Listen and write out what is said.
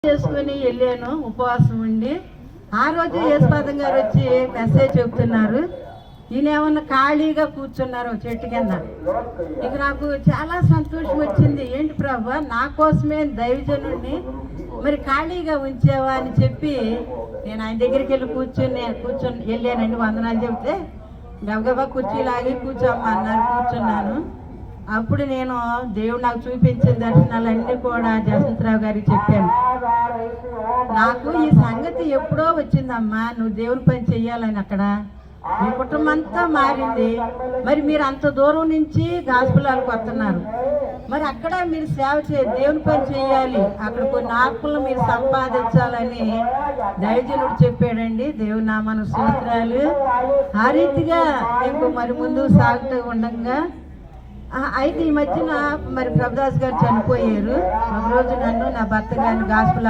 చేసుకుని వెళ్ళాను ఉపవాసం ఉండి. ఆ రోజు యేసుపాదం గారు వచ్చి మెసేజ్ చెప్తున్నారు. ఈయన ఏమన్నా ఖాళీగా కూర్చున్నారు చెట్టు కింద. ఇక నాకు చాలా సంతోషం వచ్చింది. ఏంటి ప్రభా, నా కోసమే దైవజనుడిని మరి ఖాళీగా ఉంచావా అని చెప్పి నేను ఆయన దగ్గరికి వెళ్ళి కూర్చొని వెళ్ళానండి. వందనాలు చెప్తే గబగబా కుర్చీలాగి కూర్చోమ్మా అన్నారు. కూర్చున్నాను. అప్పుడు నేను దేవుడు నాకు చూపించిన దర్శనాలన్నీ కూడా జసంతరావు గారికి చెప్పాను. నాకు ఈ సంగతి ఎప్పుడో వచ్చిందమ్మా, నువ్వు దేవుని పని చెయ్యాలని. అక్కడ మీ కుటుంబం అంతా మారింది. మరి మీరు అంత దూరం నుంచి గాస్పులాలకు వస్తున్నారు. మరి అక్కడ మీరు సేవ దేవుని పని చేయాలి, అక్కడ కొన్ని ఆత్మలు మీరు సంపాదించాలని దైవజనుడు చెప్పాడండి. దేవుని నామానికి స్తోత్రాలు. ఆ రీతిగా ఇంకో మరి ముందుకు సాగుతూ ఉండగా అయితే ఈ మధ్యన మరి ప్రభుదాస్ గారు చనిపోయారు. ఒక రోజు నన్ను నా భర్త గారిని గాస్పుల